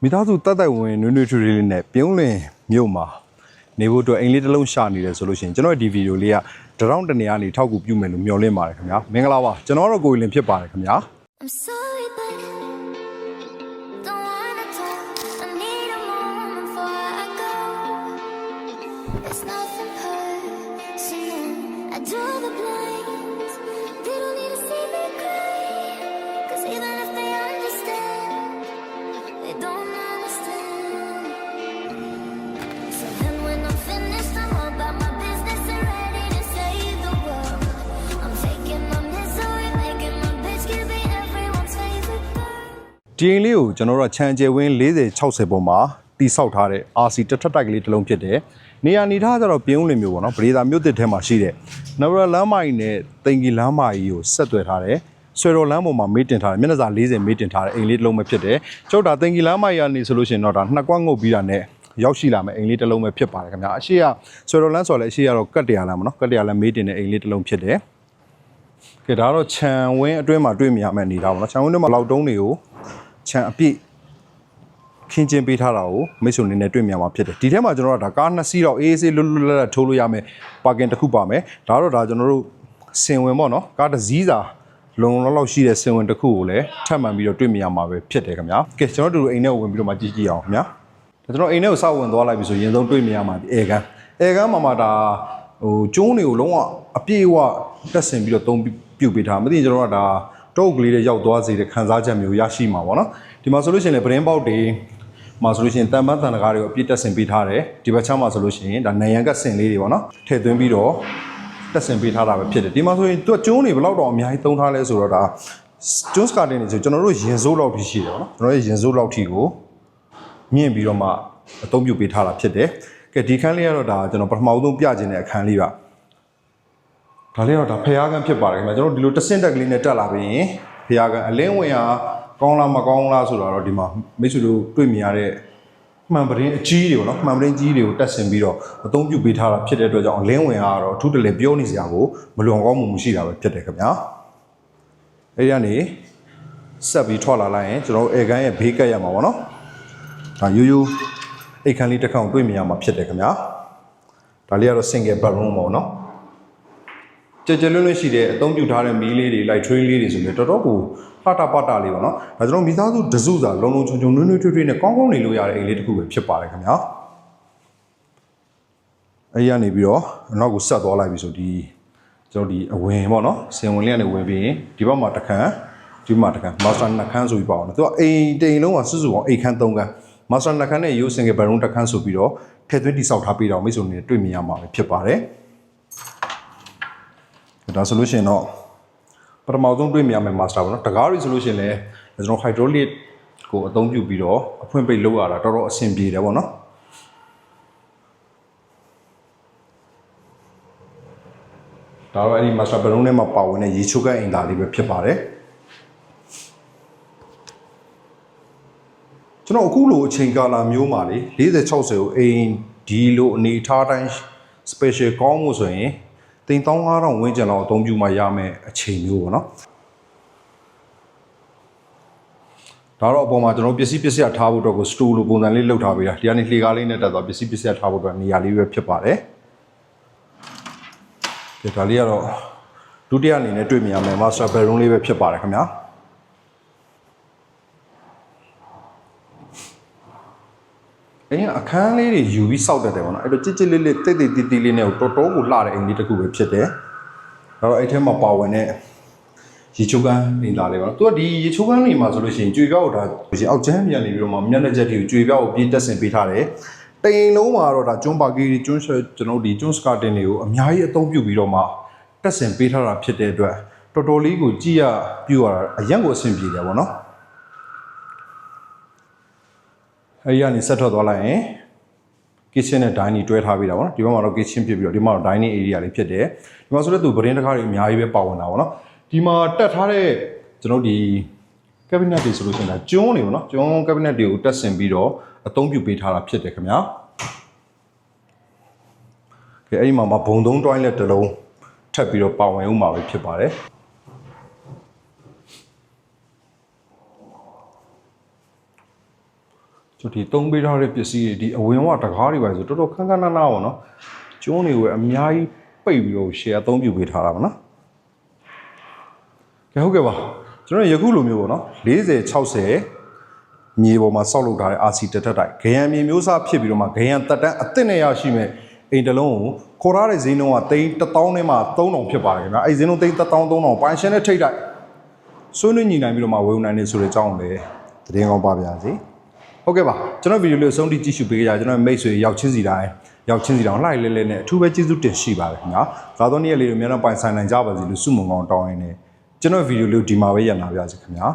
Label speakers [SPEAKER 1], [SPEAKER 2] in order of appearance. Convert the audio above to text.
[SPEAKER 1] မိသားစုတက်တက်ဝင်နွေးနွေးထွေးထွေးလေးနဲ့ပြုံးလင်မြို့မှာနေဖို့အတွက်အိမ်လေးတစ်လုံးရှာနေတယ်ဆိုလို့ရှိရင်ကျွန်တော်ဒီဗီဒီယိုလေးကတရောင်းတနေရာနေထောက်ကူပြုမယ်လို့မျှော်လင့်ပါတယ်ခင်ဗျာမင်္ဂလာပါကျွန်တော်တော့ကိုယ်လင်ဖြစ်ပါတယ်ခင်ဗျာ
[SPEAKER 2] I'm sorry, but don't wanna talk. I need a moment before I go. It's nothing personal. I draw the blinds. They don't need to see me cry. 'Cause even if they understand, they don't understand. So then when I'm finished, I'm all about my business and ready to save the world. I'm taking my misery, making my bitch give me everyone's favorite girl.
[SPEAKER 1] ဒီအိမ်လေးကိုကျွန်တော်တို့ချန်ကျဲဝင်း40-60ပေါ်မှာတိဆောက်ထားတဲ့ RC တစ်ထပ်တိုက်ကလေးတစ်လုံးဖြစ်တယ်နေရာနေထားကြတော့ပြုံးလင်မျိုးပေါ့နော်ပရိသာမြို့တစ်ထဲမှာရှိတဲ့နဗရလမ်းမကြီးနဲ့တင်ကြီးလမ်းမကြီးကိုဆက်သွယ်ထားတယ်ဆွေတော်လမ်းပေါ်မှာမေးတင်ထားတယ်မျက်နှာစာ40မေးတင်ထားတဲ့အိမ်လေးတစ်လုံးပဲဖြစ်တယ်ကျုပ်တာတင်ကြီးလမ်းမကြီးကနေဆိုလို့ရှိရင်တော့ဒါနှစ်ကွက်ငုတ်ပြီးတာနဲ့ရောက်ရှိလာမယ်အိမ်လေးတစ်လုံးပဲဖြစ်ပါတယ်ခင်ဗျာအရှိကဆွေတော်လမ်းဆိုလည်းအရှိကတော့ကတ်တရားလမ်းပေါ့နော်ကတ်တရားလမ်းမေးတင်တဲ့အိမ်လေးတစ်လုံးဖြစ်တယ်ကဲဒါတော့ခြံဝင်းအတွင်းမှာတွေ့မြင်ရမယ့်အနေထားပေါ့နော်ခြံဝင်းအတွင်းမှာလောက်တုံးတွေကိုခြံအပြည့်ခင်းကျင်းပေးထားတာကိုမိတ်ဆွေနေနဲ့တွေ့မြင်မှာဖြစ်တယ်ဒီထဲမှာကျွန်တော်တို့ဒါကား2စီးတော့အေးအေးလွတ်လွတ်လပ်လပ်ထိုးလို့ရမယ်ပါကင်တစ်ခုပါမယ်ဒါတော့ဒါကျွန်တော်တို့စင်ဝင်ပေါ့နော်ကားတစ်စီးစာလုံလောက်ရှိတဲ့စင်ဝင်တစ်ခုကိုလည်းထပ်မှန်ပြီးတော့တွေ့မြင်ရမှာပဲဖြစ်တယ်ခင်ဗျာကဲကျွန်တော်တို့အိမ်ထဲကိုဝင်ပြီးတော့မှကြည့်ကြည့်အောင်ခင်ဗျာဒါကျွန်တော်အိမ်ထဲကိုစဝင်သွားလိုက်ပြီဆိုရင်ဆုံးတွေ့မြင်ရမှာဒီအဲကန်းမှာဒါဟိုကျုံးတွေကိုလုံးဝအပြည့်အဝတက်ဆင်ပြီးတော့သုံးပြုတ်ပေးထားမသိရင်ကျွန်တော်တို့ကဒါတုတ်ကလေးတွေရောက်သွားစေတဲ့ခန်းစားချက်မျိုးရရှိမှာပေါ့နော်ဒီမှာဆိုလို့ရှိရင်လည်းပရင်းပေါက်တွေမှာဆိုလို့ရှိရင်တန်ပန်းတန်တကားတွေကိုအပြည့်တက်ဆင်ပေးထားတယ်ဒီဘက်ချမ်းမှာဆိုလို့ရှိရင်ဒါနံရံကဆင်လေးတွေပေါ့နော်ထည့်သွင်းပြီးတော့တက်ဆင်ပေးထားတာပဲဖြစ်တယ်ဒီမှာဆိုရင်သူကကျုံးတွေဘယ်လောက်တော့အများကြီးသုံးထားလဲဆိုတော့ဒါကျုံးစကာတင်တွေဆိုကျွန်တော်တို့ရင်စိုးလောက်ထိရှိတယ်ပေါ့နော်ကျွန်တော်ရဲ့ရင်စိုးလောက်ထိကိုမြင့်ပြီးတော့မှအသုံးပြုပေးထားတာဖြစ်တယ်ကဲဒီခန်းလေးကတော့ဒါကျွန်တော်ပထမဆုံးပြခြင်းတဲ့အခန်းလေးပါဒါလေးတော့ဒါဖျားကန်းဖြစ်ပါတယ်ခင်ဗျာကျွန်တော်ဒီလိုတဆင့်တက်ကလေးနဲ့တက်လာပြီးရင်ဖျားကန်းအလင်းဝင်ဟာကောင်းလားမကောင်းလားဆိုတော့ဒီမှာမိတ်ဆွေတို့တွေ့မြင်ရတဲ့မှန်ပရင်းအကြီးတွေပေါ့နော်မှန်ပရင်းကြီးတွေကိုတက်ဆင်ပြီးတော့အသုံးပြုပေးထားတာဖြစ်တဲ့အတွက်ကြောင့်အလင်းဝင်ကတော့အထူးတလဲပြောနေစရာကိုမလွန်ကောင်းမှုမရှိတာပဲဖြစ်တယ်ခင်ဗျာအဲဒီကနေဆက်ပြီးထွက်လာလိုက်ရင်ကျွန်တော်တို့အေကန်းရဲ့ဘေးကပ်ရမှာပေါ့နော်ဒါရိုးရိုးအိတ်ခန်းလေးတစ်ခေါက်တွေ့မြင်ရမှာဖြစ်တယ်ခင်ဗျာဒါလေးကတော့ single bedroom ပေါ့နော်ကြကြလွန်းလွန်းရှိတဲ့အသုံးပြုထားတဲ့မီးလေးတွေလိုက်ထွေးလေးတွေဆိုရင်တော်တော်ကိုဟတာပတာလေးပေါ့နော်ဒါကျွန်တော်မိသားစုတစုစာလုံးလုံးချုံချုံနွေးနွေးထွေးထွေးနဲ့ကောင်းကောင်းနေလို့ရတဲ့အိမ်လေးတစ်ခုပဲဖြစ်ပါတယ်ခင်ဗျာအဲဒီကနေပြီးတော့အနောက်ကိုဆက်သွားလိုက်ပြီဆိုဒီကျွန်တော်ဒီအဝင်ပေါ့နော်စင်ဝင်လေးကနေဝင်ပြီးရင်ဒီဘက်မှာတစ်ခန်းဒီမှာတစ်ခန်းမာစတာနှစ်ခန်းဆိုပြီးပါအောင်နော်သူကအိမ်တိမ်လုံးကစုစုပေါင်းအိမ်ခန်း3ခန်းမာစတာနှစ်ခန်းနဲ့ရိုး single bedroom တစ်ခန်းဆိုပြီးတော့ထည့်သွင်းတိစောက်ထားပြီးတော့မိတ်ဆွေနေတွေ့မြင်ရမှာပဲဖြစ်ပါတယ်ဒါဆိုလို့ရှိရင်တော့ပထမဆုံးတွေ့မြင်ရမယ့် master ပေါ့နော်တကားတွေဆိုလို့ရှိရင်လည်းကျွန်တော် hydraulic ကိုအသုံးပြုပြီးတော့အဖွင့်ပိတ်လုပ်ရတာတော်တော်အဆင်ပြေတယ်ပေါ့နော်ဒါတော့အဲ့ဒီ master bedroom ထဲမှာပါဝင်တဲ့ရေချိုးကအိမ်သားလေးပဲဖြစ်ပါတယ်ကျွန်တော်အခုလိုအချိန်ကာလမျိုးမှာလေ40-60ကိုအိမ်ဒီလိုအနေထားတိုင်း special ကောင်းမှုဆိုရင်35,000ဝန်းကျင်လောက်အသုံးပြုမှရမယ်အချိန်မျိုးပေါ့နော်ဒါတော့အပေါ်မှာကျွန်တော်ပစ္စည်းထားဖို့အတွက်ကိုစတူလိုပုံစံလေးလုပ်ထားပေးတာဒီကနေလှေကားလေးနဲ့တက်သွားပစ္စည်းထားဖို့အတွက်နေရာလေးပဲဖြစ်ပါတယ်ဒါလေးကတော့ဒုတိယအနေနဲ့တွေ့မြင်ရမယ် master bedroom လေးပဲဖြစ်ပါတယ်ခင်ဗျာအခန်းလေးတွေယူပြီးစောက်တတ်တယ်ပေါ့နော်အဲ့တော့ကြစ်လေးတိတ်တီးလေးနဲ့တော်တော်ကိုလှတဲ့အိမ်လေးတစ်ခုပဲဖြစ်တယ်ဒါတော့အဲ့ထဲမှာပါဝင်တဲ့ရေချိုးကန်းအိမ်သားလေးပေါ့နော်သူကဒီရေချိုးကန်းနေမှာဆိုလို့ရှိရင်ကြွေပြောက်ဒါအောက်ကျန်းပြန်နေပြီးတော့မှမျက်နှာချက်တွေကိုကြွေပြောက်ကိုပြေးတက်ဆင်ပေးထားတယ်တိမ်လုံးမှာတော့ဒါကျွန်းပါကီကျွန်းကျွန်တော်ဒီကျွန်းစကာတင်တွေကိုအများကြီးအသုံးပြုပြီးတော့မှတက်ဆင်ပေးထားတာဖြစ်တဲ့အတွက်တော်တော်လေးကိုကြည့်ရပြရတာအရင်ကိုအဆင်ပြေတယ်ပေါ့နော်အဲဒီကနေဆက်ထွက်သွားလိုက်ရင် kitchen နဲ့ dining တွဲထားပြီးတာပေါ့နော်ဒီဘက်မှာတော့ kitchen ဖြစ်ပြီးတော့ဒီမှာတော့ dining area လေးဖြစ်တယ်ဒီမှာဆိုလည်းသူပရင်းတစ်ခါတွေအများကြီးပဲပါဝင်တာပေါ့နော်ဒီမှာတက်ထားတဲ့ကျွန်တော်ဒီ cabinet တွေဆိုလို့ရှိရင်ဒါကျွန်းတွေပေါ့နော်ကျွန်း cabinet တွေကိုတက်ဆင်ပြီးတော့အသုံးပြုပေးထားတာဖြစ်တယ်ခင်ဗျာကဲအဲ့ဒီမှာဘုံသုံး toilet တစ်လုံးထပ်ပြီးတော့ပါဝင်ဦးမှာပဲဖြစ်ပါတယ် ဒီသုံးပေးထားတဲ့ပစ္စည်းတွေဒီအဝင်ဝတကားတွေပါဆိုတော်တော်ခန်းခန်းနားနားပေါ့နော်ကျုံးတွေကိုအများကြီးပိတ်ပြီးတော့ share အသုံးပြုပေးထားတာပါနော်ကဲဟုတ်ကဲ့ပါကျွန်တော်ယခုလိုမျိုးပေါ့နော်40 60မြေပေါ်မှာစောက်လုပ်ထားတဲ့ RC တက်တက်တိုက်ဂရံမြေမျိုးစားဖြစ်ပြီးတော့မှဂရံတက်တန်းအသစ်နဲ့ရရှိမဲ့အိမ်တလုံးကိုခေါ်ထားတဲ့ဈေးနှုန်းကသိန်း1000နဲ့မှ3000ဖြစ်ပါတယ်ခင်ဗျာအဲ့ဈေးနှုန်းသိန်း1000 3000ပိုင်ရှင်နဲ့ထိတ်တိုက်ဆွေးနွေးညီနိုင်ပြီးတော့မှဝယ်ယူနိုင်နေဆိုတဲ့အကြောင်းလည်းသတင်းကောင်းပါပါစေဟုတ်ကဲ့ပါကျွန်တော်ဗီဒီယိုလေးအဆုံးထိကြည့်ရှုပေးကြကျွန်တော်မိတ်ဆွေရောက်ချင်းစီတိုင်းရောက်ချင်းစီတောင်လှိုက်လဲလဲနဲ့အထူးပဲကျေးဇူးတင်ရှိပါတယ်ခင်ဗျာဒါတော့နေ့ရက်လေးတွေအများနဲ့ပိုင်ဆိုင်နိုင်ကြပါစေလို့ဆုမွန်ကောင်းတောင်းရင်းနဲ့ကျွန်တော်ဗီဒီယိုလေးဒီမှာပဲရန်လာပါရစေခင်ဗျာ